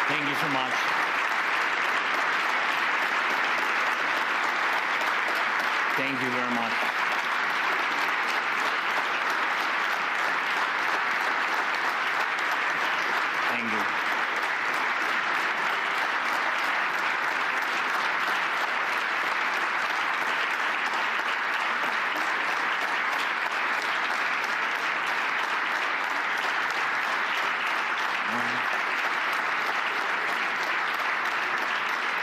Thank you so much. Thank you very much. Thank you.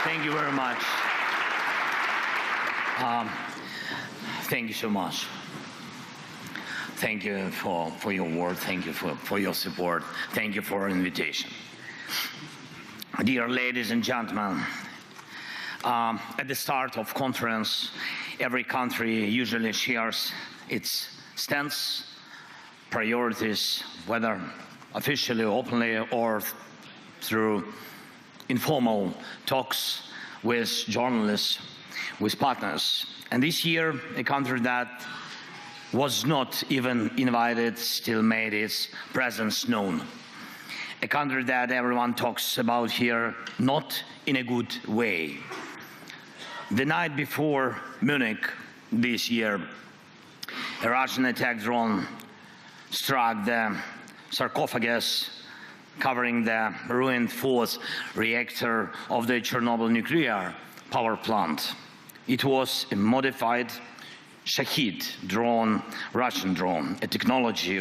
Thank you very much. Thank you so much. Thank you for your word. Thank you for your support. Thank you for your invitation. Dear ladies and gentlemen, at the start of conference, every country usually shares its stance, priorities, whether officially, openly, or through informal talks with journalists, with partners. And this year, a country that was not even invited still made its presence known. A country that everyone talks about here, not in a good way. The night before Munich this year, a Russian attack drone struck the sarcophagus covering the ruined fourth reactor of the Chernobyl nuclear power plant. It was a modified Shahid drone, Russian drone, a technology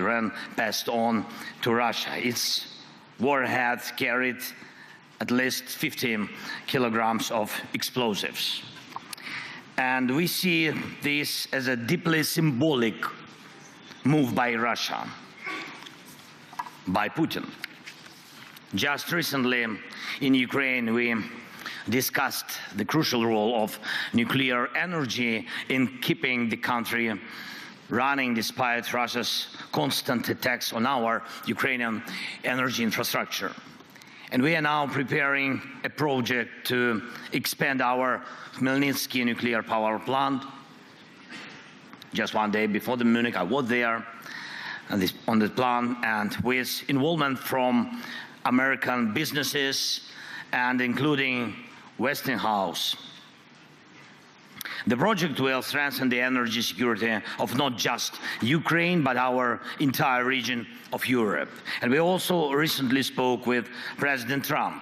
passed on to Russia. Its warhead carried at least 50 kilograms of explosives. And we see this as a deeply symbolic move by Russia, by Putin. Just recently in Ukraine, we discussed the crucial role of nuclear energy in keeping the country running despite Russia's constant attacks on our Ukrainian energy infrastructure. And we are now preparing a project to expand our Khmelnytsky nuclear power plant. Just one day before the Munich, I was there on the plant, and with involvement from American businesses and including Westinghouse. The project will strengthen the energy security of not just Ukraine, but our entire region of Europe. And we also recently spoke with President Trump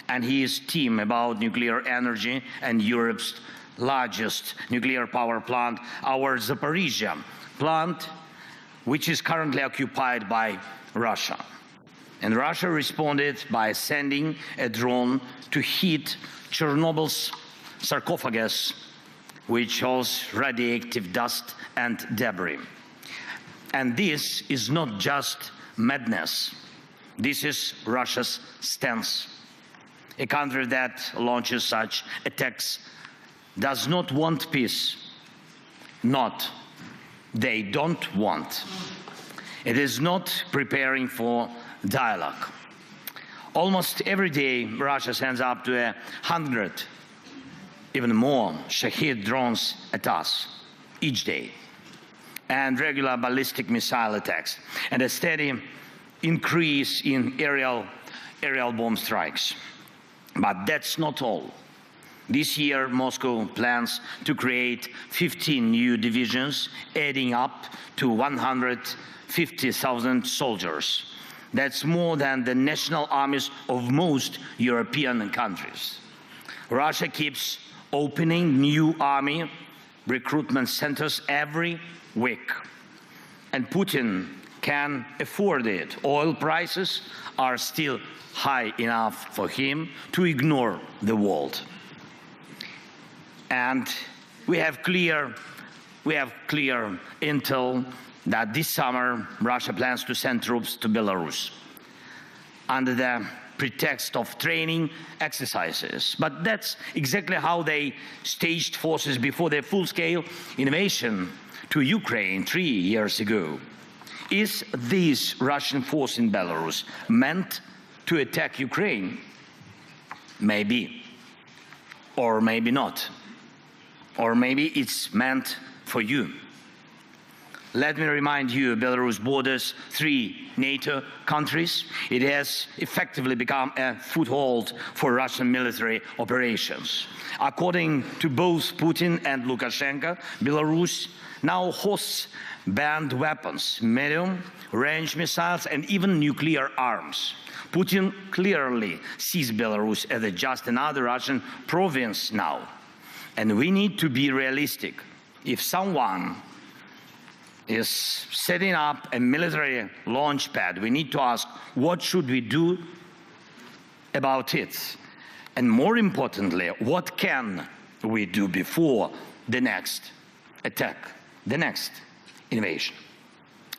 and his team about nuclear energy and Europe's largest nuclear power plant, our Zaporizhzhia plant, which is currently occupied by Russia. And Russia responded by sending a drone to hit Chernobyl's sarcophagus, which holds radioactive dust and debris. And this is not just madness. This is Russia's stance. A country that launches such attacks does not want peace. They don't want. It is not preparing for dialogue. Almost every day, Russia sends up to 100, even more, Shahid drones at us each day, and regular ballistic missile attacks, and a steady increase in aerial bomb strikes. But that's not all. This year, Moscow plans to create 15 new divisions, adding up to 150,000 soldiers. That's more than the national armies of most European countries. Russia keeps opening new army recruitment centers every week. And Putin can afford it. Oil prices are still high enough for him to ignore the world. And we have clear intel that this summer Russia plans to send troops to Belarus under the pretext of training exercises. But that's exactly how they staged forces before their full-scale invasion to Ukraine 3 years ago. Is this Russian force in Belarus meant to attack Ukraine? Maybe, or maybe not. Or maybe it's meant for you. Let me remind you, Belarus borders 3 NATO countries. It has effectively become a foothold for Russian military operations. According to both Putin and Lukashenko, Belarus now hosts banned weapons, medium-range missiles, and even nuclear arms. Putin clearly sees Belarus as just another Russian province now. And we need to be realistic. If someone is setting up a military launch pad, we need to ask, what should we do about it? And more importantly, what can we do before the next attack, the next invasion?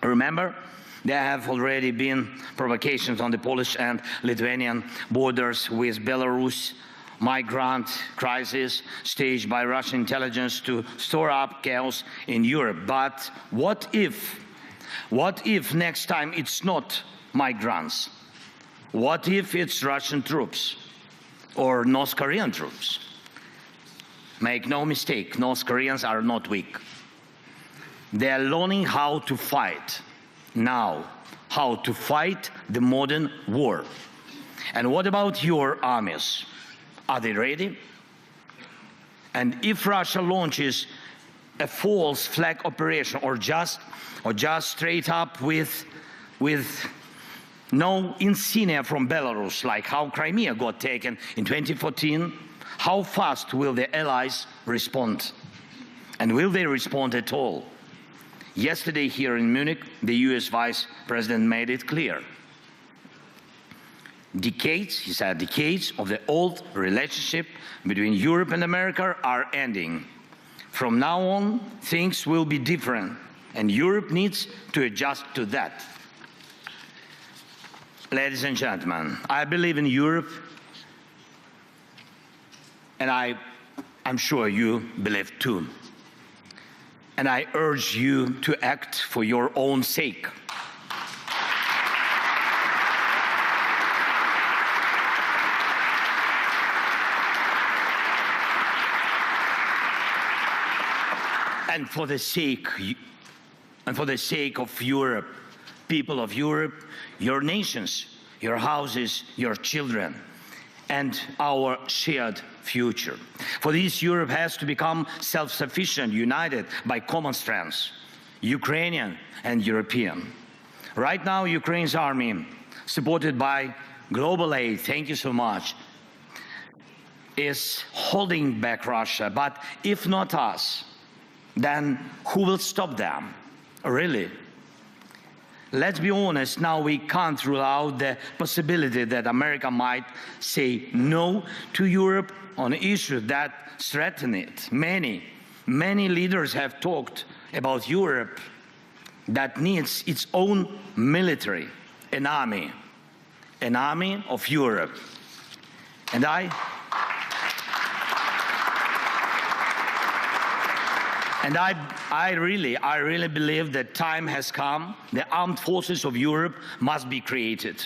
Remember, there have already been provocations on the Polish and Lithuanian borders with Belarus, migrant crisis staged by Russian intelligence to store up chaos in Europe. But what if next time it's not migrants? What if it's Russian troops or North Korean troops? Make no mistake, North Koreans are not weak. They are learning how to fight now, how to fight the modern war. And what about your armies? Are they ready? And if Russia launches a false flag operation or just straight up with no insignia from Belarus, like how Crimea got taken in 2014, how fast will the allies respond? And will they respond at all? Yesterday here in Munich, the US Vice President made it clear. Decades, he said, decades of the old relationship between Europe and America are ending. From now on, things will be different, and Europe needs to adjust to that. Ladies and gentlemen, I believe in Europe, and I'm sure you believe too. And I urge you to act for your own sake. And for the sake of Europe, people of Europe, your nations, your houses, your children, and our shared future. For this, Europe has to become self-sufficient, united by common strengths, Ukrainian and European. Right now, Ukraine's army, supported by global aid, thank you so much, is holding back Russia. But if not us, then who will stop them? Really? Let's be honest, now we can't rule out the possibility that America might say no to Europe on issues that threaten it. Many leaders have talked about Europe that needs its own military, an army of Europe. And I really believe that time has come. The armed forces of Europe must be created.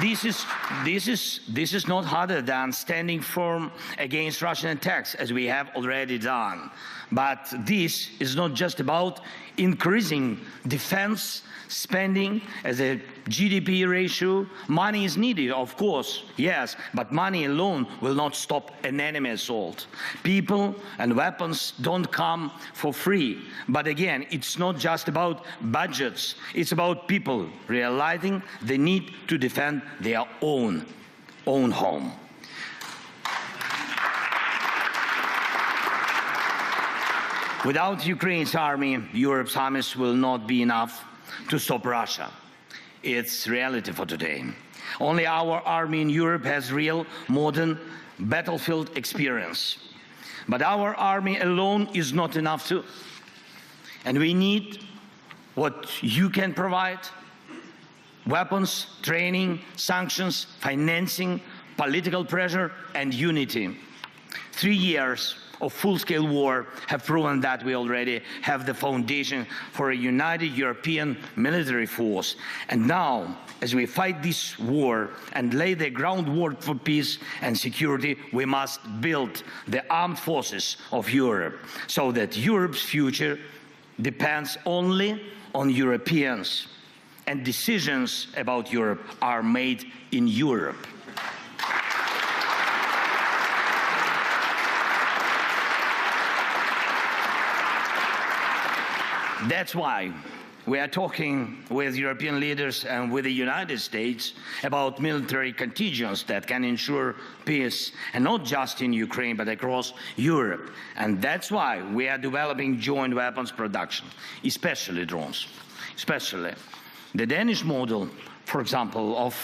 This is not harder than standing firm against Russian attacks, as we have already done. But this is not just about increasing defense spending as a GDP ratio. Money is needed, of course, yes, but money alone will not stop an enemy assault. People and weapons don't come for free. But again, it's not just about budgets. It's about people realizing the need to defend their own home. Without Ukraine's army, Europe's armies will not be enough to stop Russia. It's reality for today. Only our army in Europe has real modern battlefield experience. But our army alone is not enough too. And we need what you can provide: weapons, training, sanctions, financing, political pressure, and unity. 3 years of full-scale war have proven that we already have the foundation for a united European military force. And now, as we fight this war and lay the groundwork for peace and security, we must build the armed forces of Europe so that Europe's future depends only on Europeans, and decisions about Europe are made in Europe. That's why we are talking with European leaders and with the United States about military contingents that can ensure peace, and not just in Ukraine, but across Europe. And that's why we are developing joint weapons production, especially drones. Especially the Danish model, for example, of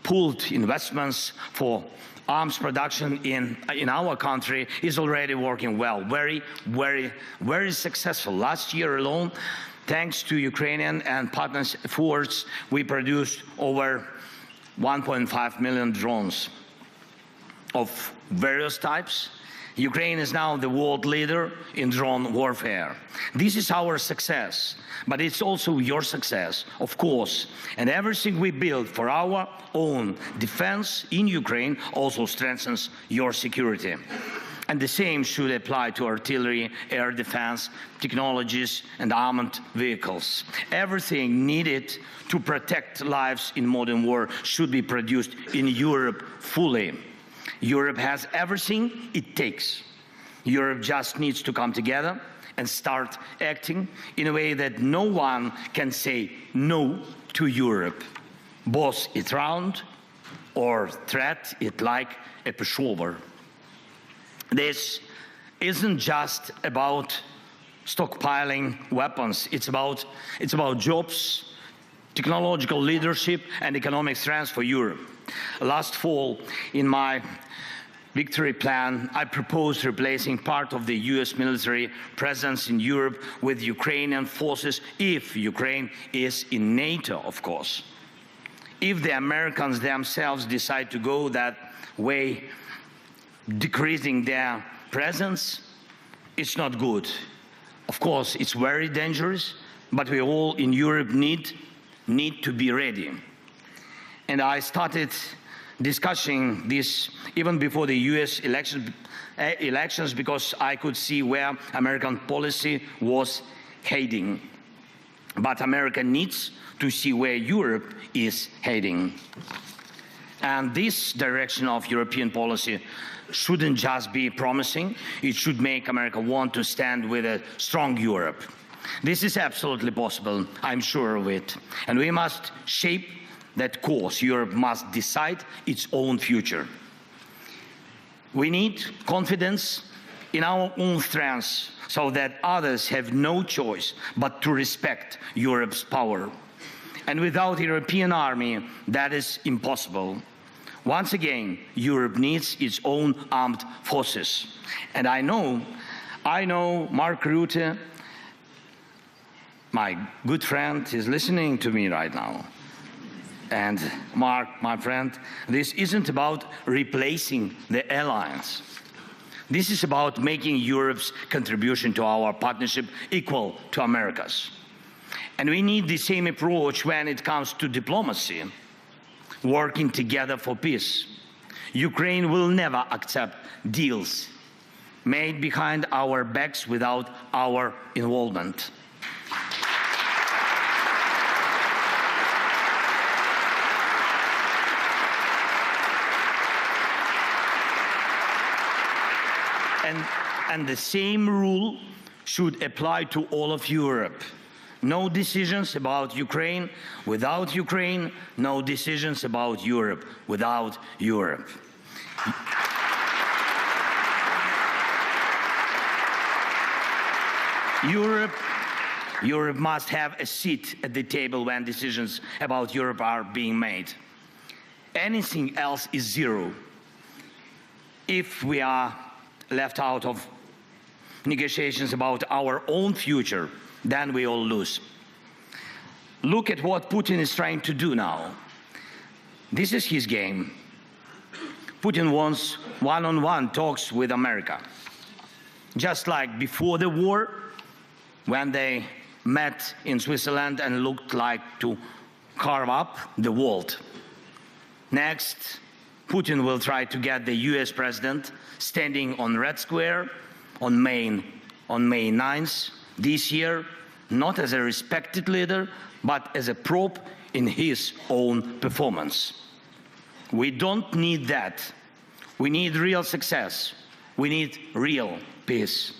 pooled investments for arms production in our country is already working well, very successful. Last year alone, thanks to Ukrainian and partners' efforts, we produced over 1.5 million drones of various types. Ukraine is now the world leader in drone warfare. This is our success, but it's also your success, of course. And everything we build for our own defense in Ukraine also strengthens your security. And the same should apply to artillery, air defense, technologies, and armored vehicles. Everything needed to protect lives in modern war should be produced in Europe fully. Europe has everything it takes. Europe just needs to come together and start acting in a way that no one can say no to Europe. Boss it round or threat it like a pushover. This isn't just about stockpiling weapons. It's about jobs, technological leadership, and economic strength for Europe. Last fall, in my victory plan, I proposed replacing part of the US military presence in Europe with Ukrainian forces if Ukraine is in NATO, of course. If the Americans themselves decide to go that way, decreasing their presence, it's not good. Of course, it's very dangerous, but we all in Europe need to be ready. And I started discussing this even before the US elections because I could see where American policy was heading. But America needs to see where Europe is heading. And this direction of European policy shouldn't just be promising, it should make America want to stand with a strong Europe. This is absolutely possible, I'm sure of it. And we must shape that course. Europe must decide its own future. We need confidence in our own strengths so that others have no choice but to respect Europe's power. And without a European army, that is impossible. Once again, Europe needs its own armed forces. And I know Mark Rutte, my good friend, is listening to me right now. And Mark, my friend, this isn't about replacing the alliance. This is about making Europe's contribution to our partnership equal to America's. And we need the same approach when it comes to diplomacy, working together for peace. Ukraine will never accept deals made behind our backs without our involvement. And the same rule should apply to all of Europe. No decisions about Ukraine without Ukraine, no decisions about Europe without Europe. Europe must have a seat at the table when decisions about Europe are being made. Anything else is zero. If we are left out of negotiations about our own future, then we all lose. Look at what Putin is trying to do now. This is his game. Putin wants one-on-one talks with America. just like before the war, when they met in Switzerland and looked like to carve up the world. Next, Putin will try to get the US president standing on Red Square on May 9th this year, not as a respected leader, but as a probe in his own performance. We don't need that. We need real success. We need real peace.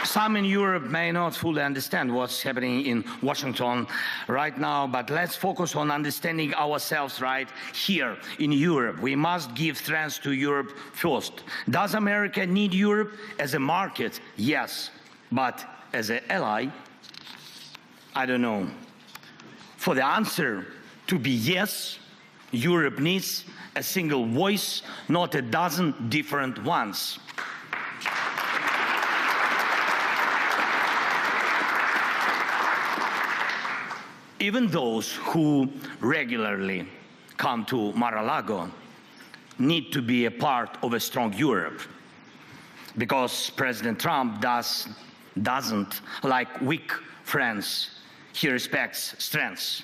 Some in Europe may not fully understand what's happening in Washington right now, but let's focus on understanding ourselves right here in Europe. We must give strength to Europe first. Does America need Europe as a market? Yes, but as an ally? I don't know. For the answer to be yes, Europe needs a single voice, not a dozen different ones. Even those who regularly come to Mar-a-Lago need to be a part of a strong Europe, because President Trump doesn't like weak friends. He respects strengths.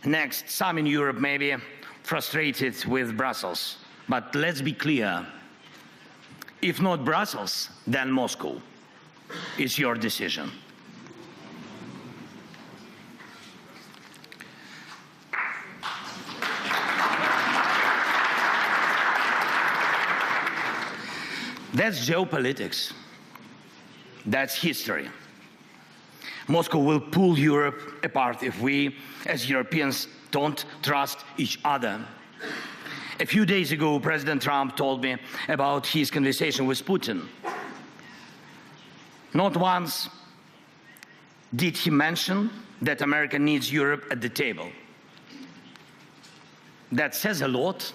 Next, some in Europe may be frustrated with Brussels, but let's be clear. If not Brussels, then Moscow. It's your decision. That's geopolitics. That's history. Moscow will pull Europe apart if we, as Europeans, don't trust each other. A few days ago, President Trump told me about his conversation with Putin. Not once did he mention that America needs Europe at the table. That says a lot.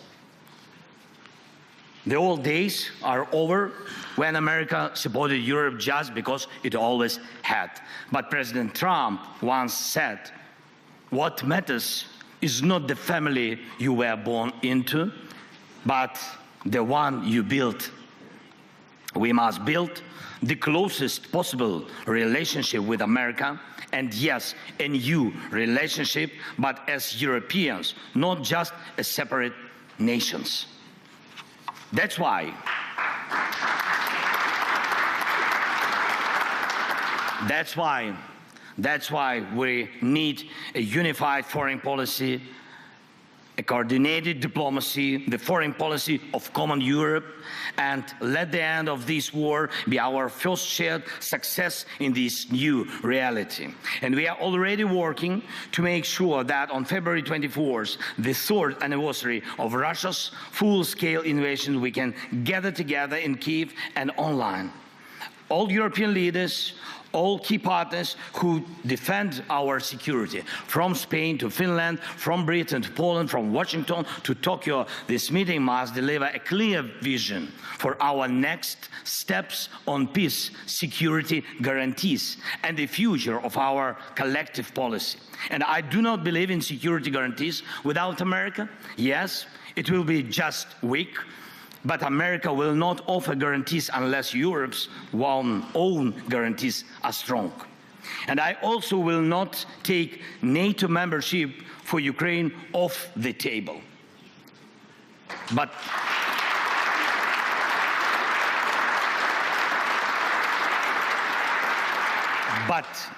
The old days are over when America supported Europe just because it always had. But President Trump once said, what matters is not the family you were born into, but the one you built. We must build the closest possible relationship with America, and yes, a new relationship, but as Europeans, not just as separate nations. That's why we need a unified foreign policy, a coordinated diplomacy, the foreign policy of common Europe, and let the end of this war be our first shared success in this new reality. And we are already working to make sure that on February 24th, the third anniversary of Russia's full-scale invasion, we can gather together in Kyiv and online. All European leaders, all key partners who defend our security, from Spain to Finland, from Britain to Poland, from Washington to Tokyo, this meeting must deliver a clear vision for our next steps on peace, security guarantees, and the future of our collective policy. And I do not believe in security guarantees without America. Yes, it will be just weak, but America will not offer guarantees unless Europe's own guarantees are strong. And I also will not take NATO membership for Ukraine off the table. But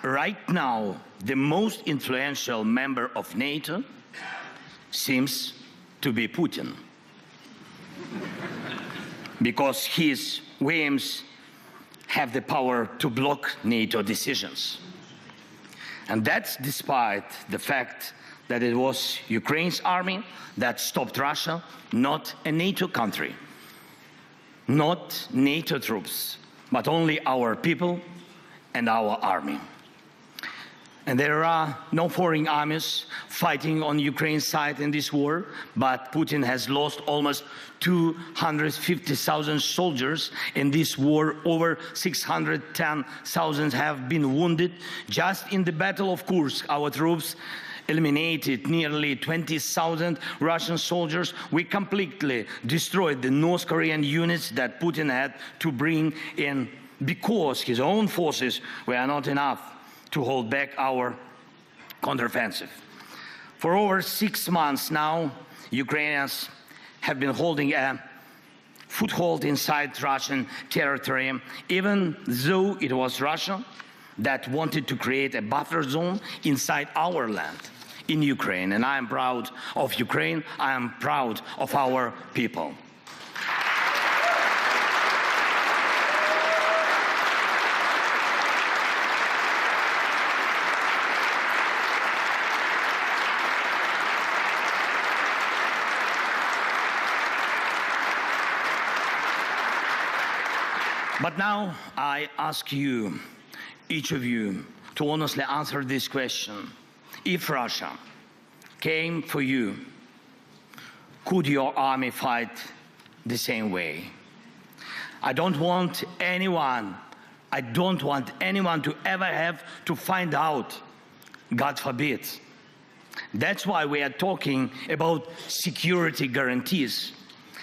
right now, the most influential member of NATO seems to be Putin, because his whims have the power to block NATO decisions. And that's despite the fact that it was Ukraine's army that stopped Russia, not a NATO country, not NATO troops, but only our people and our army. And there are no foreign armies fighting on Ukraine's side in this war, but Putin has lost almost 250,000 soldiers in this war. Over 610,000 have been wounded. Just in the Battle of Kursk, our troops eliminated nearly 20,000 Russian soldiers. We completely destroyed the North Korean units that Putin had to bring in because his own forces were not enough to hold back our counteroffensive. For over 6 months now, Ukrainians have been holding a foothold inside Russian territory, even though it was Russia that wanted to create a buffer zone inside our land in Ukraine. And I am proud of Ukraine. I am proud of our people. But now I ask you, each of you, to honestly answer this question. If Russia came for you, could your army fight the same way? I don't want anyone to ever have to find out, God forbid. That's why we are talking about security guarantees.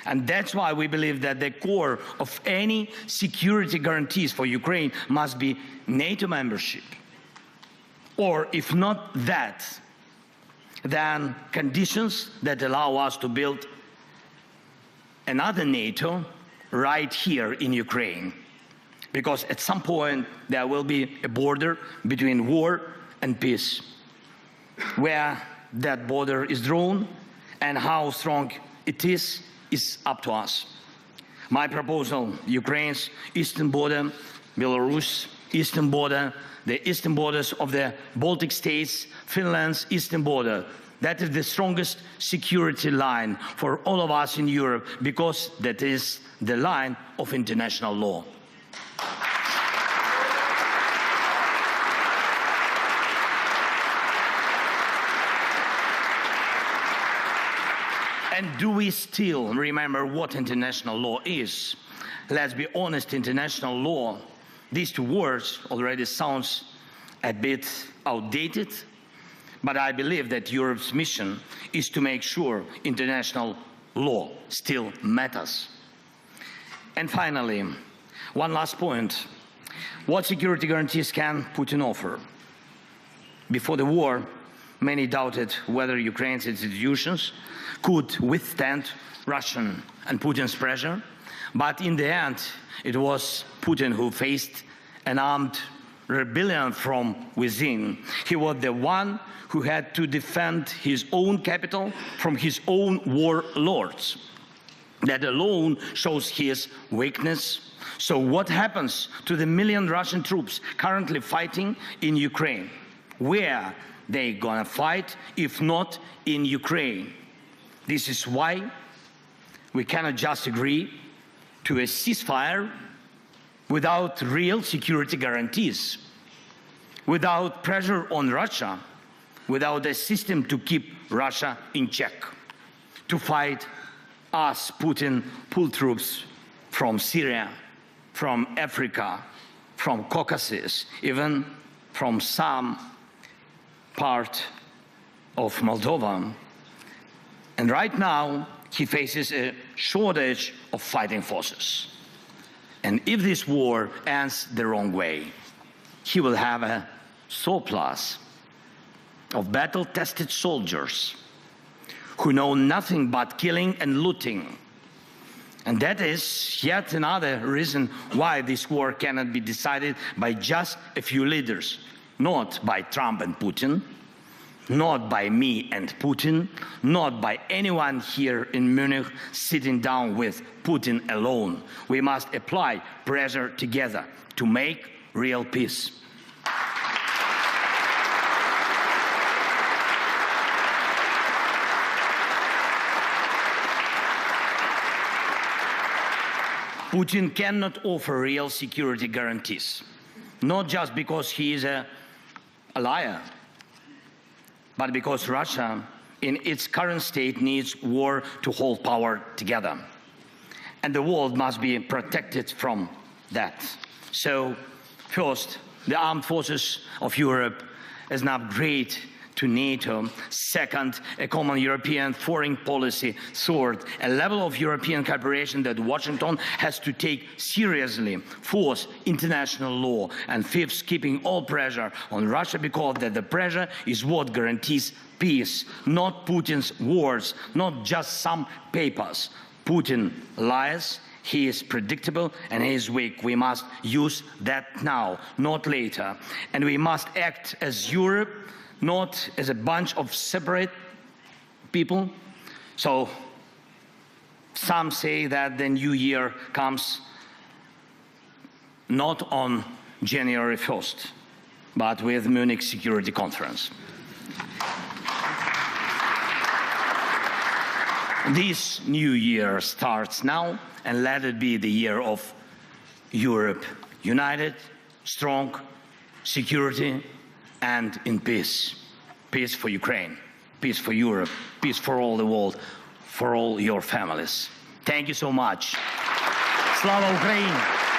And that's why we believe that the core of any security guarantees for Ukraine must be NATO membership. Or if not that, then conditions that allow us to build another NATO right here in Ukraine. Because at some point there will be a border between war and peace. Where that border is drawn and how strong it is up to us. My proposal, Ukraine's eastern border, Belarus eastern border, the eastern borders of the Baltic states, Finland's eastern border, that is the strongest security line for all of us in Europe because that is the line of international law. And do we still remember what international law is? Let's be honest, international law, these two words already sounds a bit outdated, but I believe that Europe's mission is to make sure international law still matters. And finally, one last point. What security guarantees can Putin offer? Before the war, many doubted whether Ukraine's institutions could withstand Russian and Putin's pressure, but in the end, it was Putin who faced an armed rebellion from within. He was the one who had to defend his own capital from his own warlords. That alone shows his weakness. So what happens to the million Russian troops currently fighting in Ukraine? Where they gonna fight if not in Ukraine? This is why we cannot just agree to a ceasefire without real security guarantees, without pressure on Russia, without a system to keep Russia in check, to fight us, Putin, pull troops from Syria, from Africa, from Caucasus, even from some part of Moldova. And right now, he faces a shortage of fighting forces. And if this war ends the wrong way, he will have a surplus of battle-tested soldiers who know nothing but killing and looting. And that is yet another reason why this war cannot be decided by just a few leaders, not by Trump and Putin, not by me and Putin, not by anyone here in Munich sitting down with Putin alone. We must apply pressure together to make real peace. Putin cannot offer real security guarantees, not just because he is a liar, but because Russia, in its current state, needs war to hold power together. And the world must be protected from that. So, first, the armed forces of Europe as an upgrade to NATO. Second, a common European foreign policy. Third, a level of European cooperation that Washington has to take seriously. Fourth, international law. And fifth, keeping all pressure on Russia, because that the pressure is what guarantees peace, not Putin's words, not just some papers. Putin lies. He is predictable and he is weak. We must use that now, not later. And we must act as Europe, not as a bunch of separate people. So some say that the new year comes not on January 1st, but with Munich Security Conference. This new year starts now, and let it be the year of Europe, united, strong, security, and in peace. Peace for Ukraine, peace for Europe, peace for all the world, for all your families. Thank you so much. Slava Ukraini!